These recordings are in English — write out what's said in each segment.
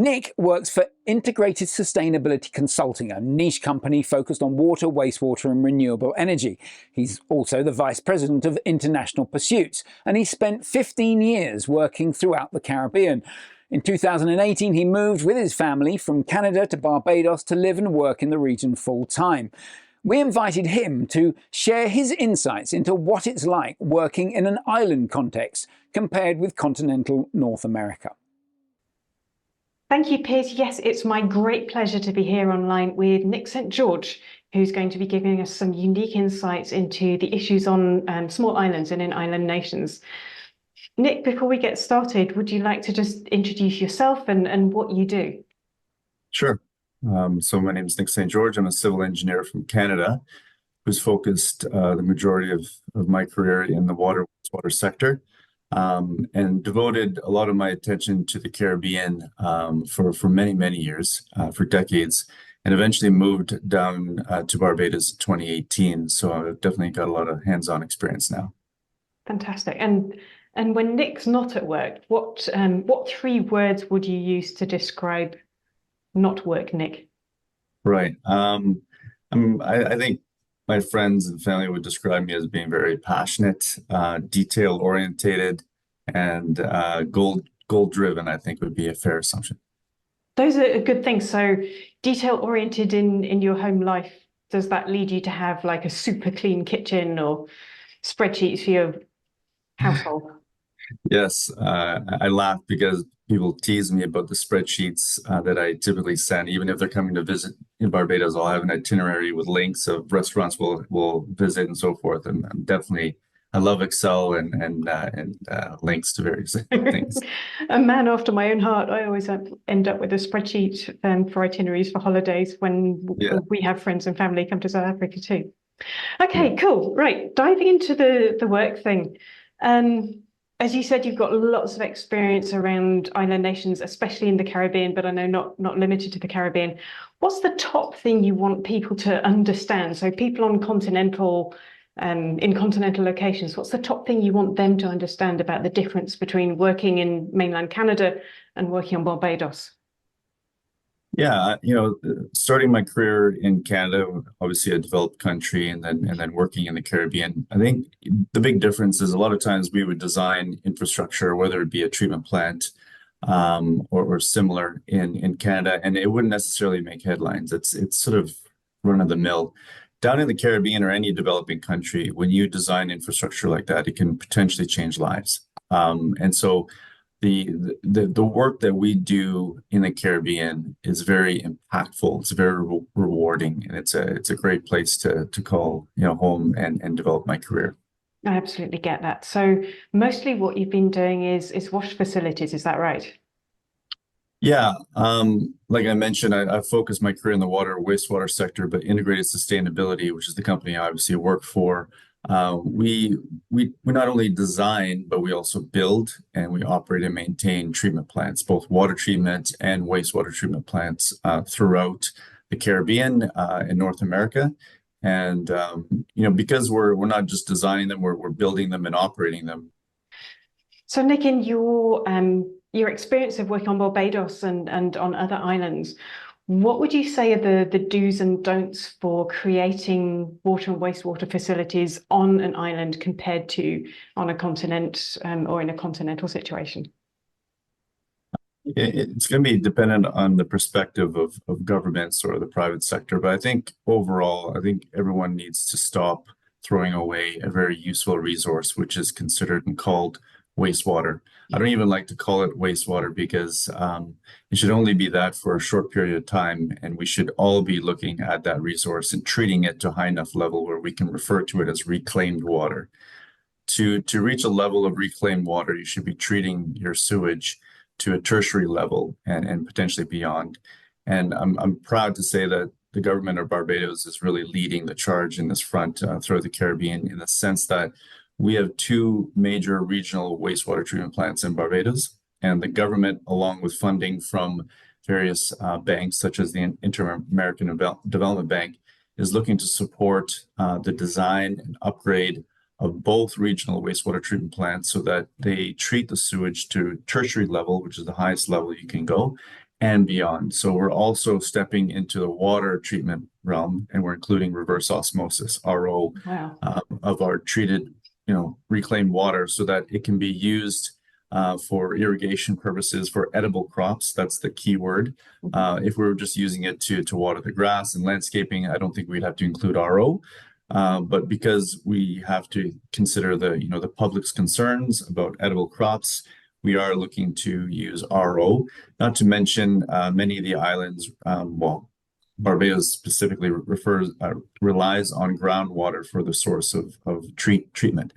Nick works for Integrated Sustainability Consulting, a niche company focused on water, wastewater and renewable energy. He's also the Vice President of International Pursuits, and he spent 15 years working throughout the Caribbean. In 2018, he moved with his family from Canada to Barbados to live and work in the region full-time. We invited him to share his insights into what it's like working in an island context compared with continental North America. Thank you, Piers. Yes, it's my great pleasure to be here online with Nick St. George, who's going to be giving us some unique insights into the issues on small islands and in island nations. Nick, before we get started, would you like to just introduce yourself and what you do? Sure. So my name is Nick St. George. I'm a civil engineer from Canada who's focused the majority of my career in the wastewater sector. And devoted a lot of my attention to the Caribbean for many, many years, for decades, and eventually moved down to Barbados in 2018. So I've definitely got a lot of hands-on experience now. Fantastic. And when Nick's not at work, what 3 words would you use to describe not work Nick? Right. I think my friends and family would describe me as being very passionate, detail-orientated, and goal-driven, I think would be a fair assumption. Those are good things. So detail-oriented in your home life, does that lead you to have like a super clean kitchen or spreadsheets for your household? Yes, I laugh because people tease me about the spreadsheets that I typically send. Even if they're coming to visit in Barbados, I'll have an itinerary with links of restaurants we'll visit and so forth. And I'm definitely, I love Excel and links to various things. A man after my own heart. I always end up with a spreadsheet for itineraries for holidays when we have friends and family come to South Africa too. Okay, cool. Right, diving into the work thing. As you said, you've got lots of experience around island nations, especially in the Caribbean, but I know not limited to the Caribbean. What's the top thing you want people to understand? So people on continental, in continental locations, what's the top thing you want them to understand about the difference between working in mainland Canada and working on Barbados? Yeah, starting my career in Canada, obviously a developed country, and then working in the Caribbean, I think the big difference is a lot of times we would design infrastructure, whether it be a treatment plant or similar in Canada, and it wouldn't necessarily make headlines. It's sort of run of the mill. Down in the Caribbean or any developing country, when you design infrastructure like that, it can potentially change lives. And so the work that we do in the Caribbean is very impactful. It's very rewarding, and it's a great place to call home and develop my career. I absolutely get that. So mostly what you've been doing is wash facilities, is that right? Yeah, like I mentioned, I focused my career in the water wastewater sector, but Integrated Sustainability, which is the company I obviously work for, we not only design, but we also build and we operate and maintain treatment plants, both water treatment and wastewater treatment plants throughout the Caribbean and North America. And because we're not just designing them, we're building them and operating them. So Nick, in your experience of working on Barbados and on other islands, what would you say are the do's and don'ts for creating water and wastewater facilities on an island compared to on a continent or in a continental situation? It's going to be dependent on the perspective of governments or the private sector. But I think overall, I think everyone needs to stop throwing away a very useful resource, which is considered and called wastewater. I don't even like to call it wastewater because it should only be that for a short period of time, and we should all be looking at that resource and treating it to a high enough level where we can refer to it as reclaimed water. To reach a level of reclaimed water, you should be treating your sewage to a tertiary level and potentially beyond. And I'm proud to say that the government of Barbados is really leading the charge in this front throughout the Caribbean, in the sense that we have 2 major regional wastewater treatment plants in Barbados, and the government, along with funding from various banks, such as the Inter-American Development Bank, is looking to support the design and upgrade of both regional wastewater treatment plants so that they treat the sewage to tertiary level, which is the highest level you can go, and beyond. So we're also stepping into the water treatment realm, and we're including reverse osmosis, RO, Wow. of our treated, reclaimed water so that it can be used for irrigation purposes for edible crops. That's the key word. If we were just using it to water the grass and landscaping, I don't think we'd have to include RO. But because we have to consider the public's concerns about edible crops, we are looking to use RO. Not to mention many of the islands, Barbados specifically relies on groundwater for the source of treatment.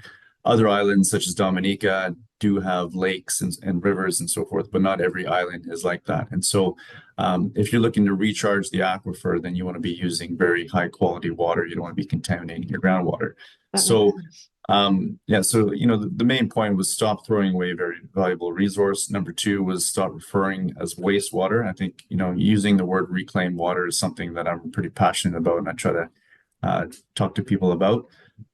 Other islands such as Dominica do have lakes and rivers and so forth, but not every island is like that. And so if you're looking to recharge the aquifer, then you want to be using very high quality water. You don't want to be contaminating your groundwater. So the main point was stop throwing away a very valuable resource. Number two was stop referring as wastewater. I think, using the word reclaimed water is something that I'm pretty passionate about, and I try to talk to people about.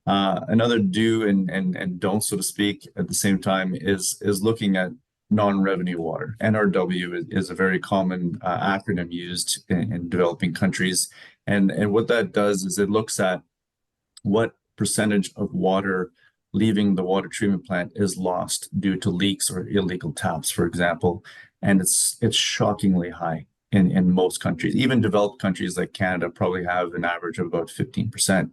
Another do and don't, so to speak, at the same time is looking at non-revenue water. NRW is a very common acronym used in developing countries. And what that does is it looks at what percentage of water leaving the water treatment plant is lost due to leaks or illegal taps, for example. And it's shockingly high in most countries. Even developed countries like Canada probably have an average of about 15%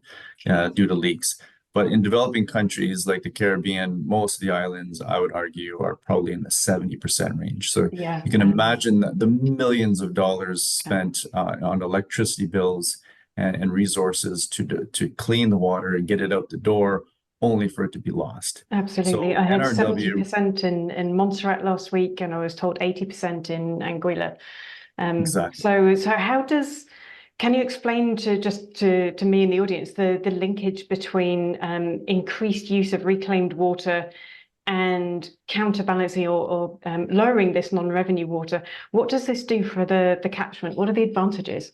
due to leaks. But in developing countries like the Caribbean, most of the islands, I would argue, are probably in the 70% range. So you can imagine the millions of dollars spent on electricity bills and resources to clean the water and get it out the door, only for it to be lost. Absolutely. So I heard NRW, 70% in Montserrat last week, and I was told 80% in Anguilla. Exactly. So can you explain to me and the audience the linkage between increased use of reclaimed water and counterbalancing or lowering this non-revenue water? What does this do for the catchment? What are the advantages?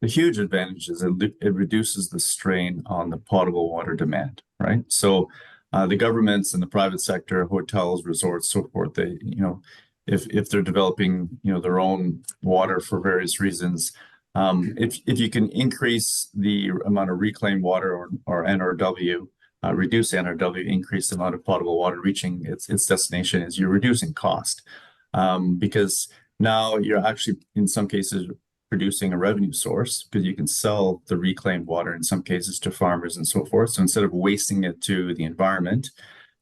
The huge advantage is it reduces the strain on the potable water demand, right? So the governments and the private sector, hotels, resorts, so forth, they, if they're developing, their own water for various reasons, if you can increase the amount of reclaimed water or NRW, reduce NRW, increase the amount of potable water reaching its destination, is you're reducing cost, because now you're actually in some cases producing a revenue source because you can sell the reclaimed water in some cases to farmers and so forth. So instead of wasting it to the environment,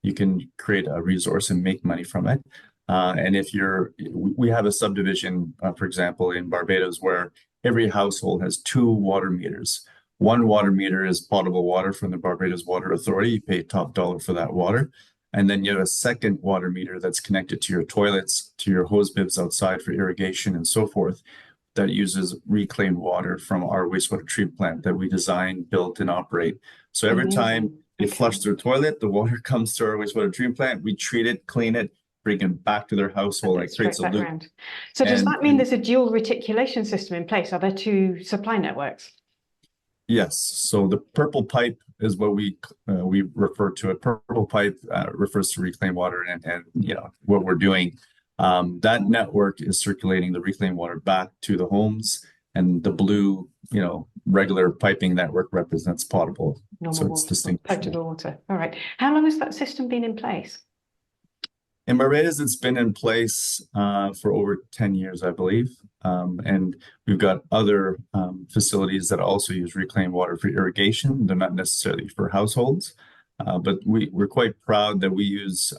you can create a resource and make money from it. And we have a subdivision, for example, in Barbados where every household has 2 water meters. One water meter is potable water from the Barbados Water Authority. You pay top dollar for that water. And then you have a second water meter that's connected to your toilets, to your hose bibs outside for irrigation and so forth, that uses reclaimed water from our wastewater treatment plant that we design, built, and operate. So every time they flush their toilet, the water comes to our wastewater treatment plant. We treat it, clean it, bring it back to their household. It creates a loop. So does that mean there's a dual reticulation system in place? Are there 2 supply networks? Yes. So the purple pipe is what we refer to it. Purple pipe refers to reclaimed water, and what we're doing. That network is circulating the reclaimed water back to the homes, and the blue, regular piping network represents potable. Normal it's distinct. Potable water. All right. How long has that system been in place? In Barbados, it's been in place for over 10 years, I believe. And we've got other facilities that also use reclaimed water for irrigation. They're not necessarily for households, but we're quite proud that we use,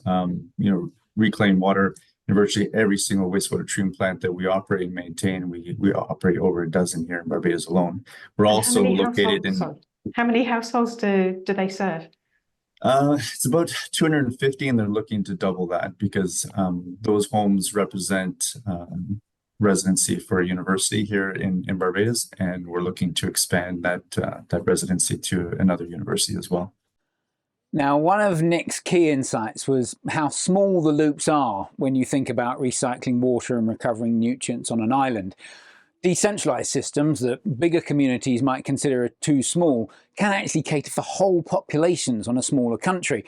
reclaimed water in virtually every single wastewater treatment plant that we operate and maintain. We operate over a dozen here in Barbados alone. We're also located in... How many households do they serve? It's about 250, and they're looking to double that because those homes represent residency for a university here in Barbados, and we're looking to expand that residency to another university as well. Now, one of Nick's key insights was how small the loops are when you think about recycling water and recovering nutrients on an island. Decentralized systems that bigger communities might consider too small can actually cater for whole populations on a smaller country.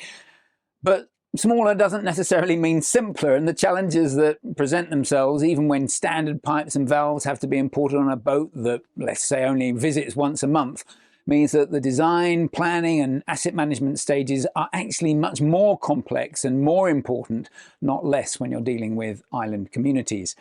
But Smaller doesn't necessarily mean simpler, and the challenges that present themselves, even when standard pipes and valves have to be imported on a boat that, let's say, only visits once a month, means that the design, planning and asset management stages are actually much more complex and more important, not less, when you're dealing with island communities.